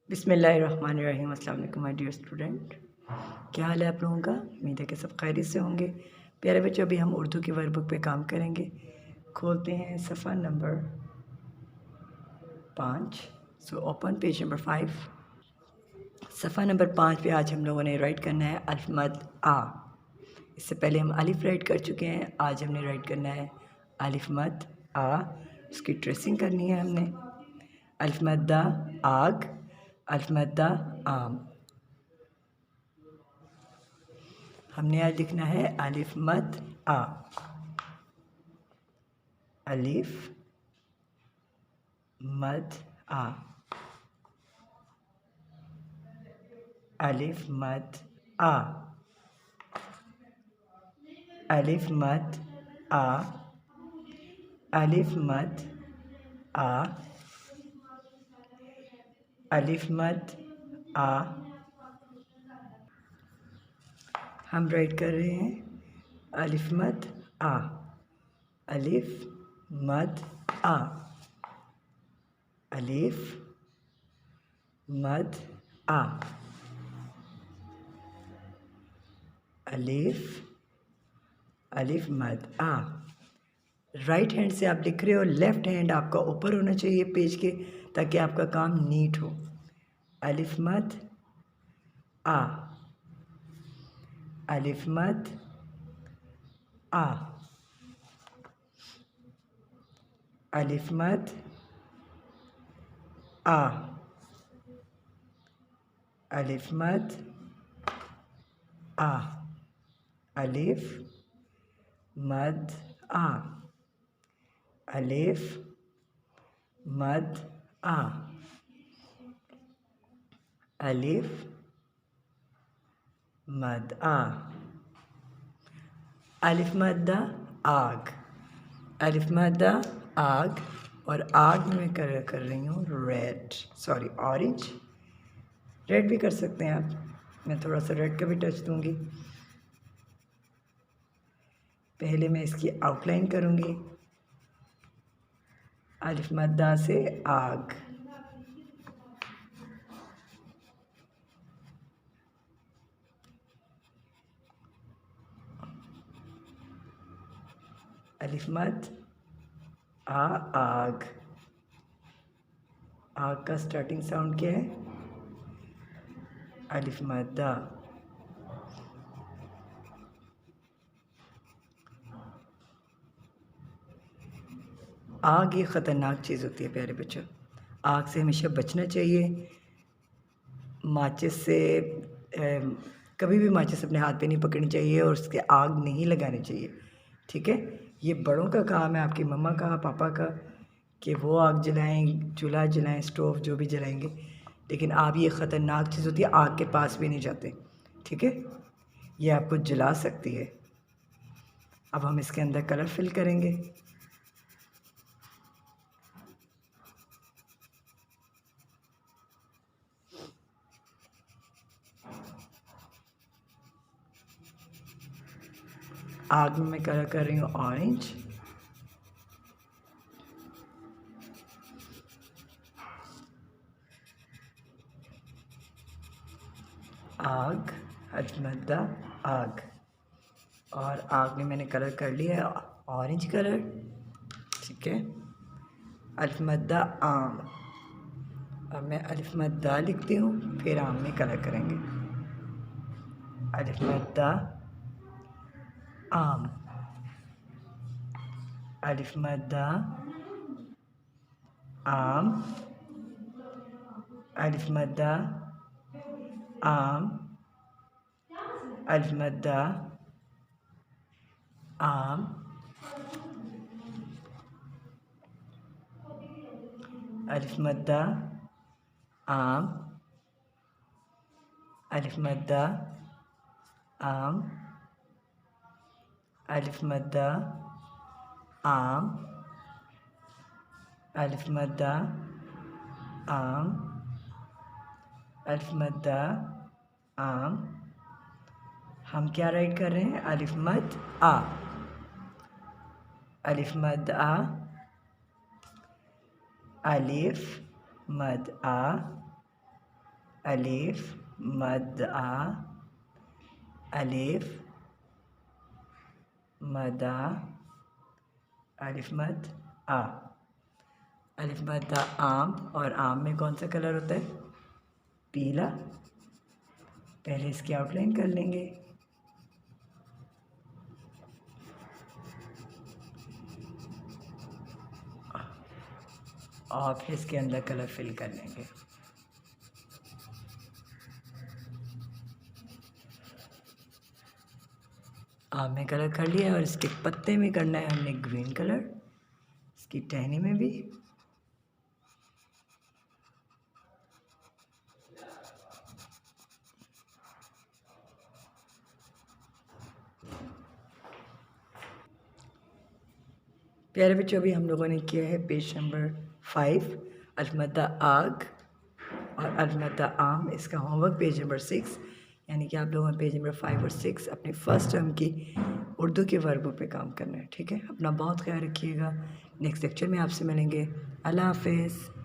बिस्मिल्लाहिर्रहमानिर्रहीम। अस्सलाम वालेकुम माय डियर स्टूडेंट, क्या हाल है आप लोगों का। उम्मीद है कि सब खैरियत से होंगे। प्यारे बच्चों, अभी हम उर्दू की वर्कबुक पे काम करेंगे। खोलते हैं सफ़ा number 5। So open page number 5। सफ़ा नंबर 5 पे आज हम लोगों ने राइट करना है अल्फ मद आ। इससे पहले हम अलिफ राइट कर चुके हैं, आज हमने राइट करना है अलिफ मद आ। उसकी ट्रेसिंग करनी है हमने। अल्फ मद दा आग, अल्फ मद दा आम। हमने आज लिखना है अलिफ मद आ, अलिफ मद आ, अलिफ मद आ, अलिफ मद आ, अलिफ मद आ, अलिफ मद आ। हम राइट कर रहे हैं अलिफ मद आ, अलिफ मद आ, अलिफ मद आ, अलिफ अलिफ मद आ। राइट हैंड से आप लिख रहे हो, लेफ़्ट हैंड आपका ऊपर होना चाहिए पेज के, ताकि आपका काम नीट हो। अलिफ मद आ, अलिफ मद आ, अलिफ मद आ, अलिफ मद आ, अलिफ मद आ, अलिफ मद आ, अलिफ मद आ। अलिफ मद आग, अलिफ मद आग, और आग में मैं कर रही हूँ रेड, सॉरी ऑरेंज। रेड भी कर सकते हैं आप, मैं थोड़ा सा रेड का भी टच दूंगी। पहले मैं इसकी आउटलाइन करूंगी। अलिफ मद्दा से आग, अलिफ मद आ, आग। आग का स्टार्टिंग साउंड क्या है? अलिफ मद्दा। आग ये ख़तरनाक चीज़ होती है प्यारे बच्चों, आग से हमेशा बचना चाहिए। माचिस से कभी भी माचिस अपने हाथ पे नहीं पकड़नी चाहिए, और उसके आग नहीं लगानी चाहिए, ठीक है। ये बड़ों का काम है, आपकी मम्मा का, पापा का, कि वो आग जलाएं, चूल्हा जलाएं, स्टोव जो भी जलाएंगे। लेकिन आप, ये ख़तरनाक चीज़ होती है, आग के पास भी नहीं जाते, ठीक है। ये आपको जला सकती है। अब हम इसके अंदर कलर फिल करेंगे। आग में मैं कलर कर रही हूँ ऑरेंज, आग, अजमदा आग। और आग में मैंने कलर कर लिया है ऑरेंज कलर, ठीक है। अल्फमद्दा आम। अब मैं अल्फमद्दा लिखती हूँ, फिर आम में कलर करेंगे। अल्फमद्दा आम, अल्फमद्दा आम, अल्फमद्दा आम, अल्फमद्दा आम, अल्फमद्दा आम, अल्फमद्दा आम, अल्फमद्दा आम, अल्फमद्दा आम, अल्फमद्दा आम। हम क्या राइट कर रहे हैं? अलिफ मद आ, अलिफ मद आ, अलिफ मद आ, अलिफ मद आ, अलिफ मद आ, अलिफ मद आ, अलिफ मद आ आम। और आम में कौन सा कलर होता है? पीला। पहले इसकी आउटलाइन कर लेंगे। और फिर इसके अंदर कलर फिल कर लेंगे। आम में कलर कर लिया और इसके पत्ते में करना है हमने ग्रीन कलर, इसकी टहनी में भी। प्यारे बच्चों, अभी हम लोगों ने किया है पेज नंबर 5 अल्फ़ आग और अल्फ़ आम। इसका होमवर्क पेज नंबर 6, यानी कि आप लोगों ने पेज नंबर 5 और 6 अपने फर्स्ट टर्म की उर्दू के वर्बों पे काम करना है। ठीक है, अपना बहुत ख्याल रखिएगा। नेक्स्ट लेक्चर में आपसे मिलेंगे। अल्लाह हाफ़िज़।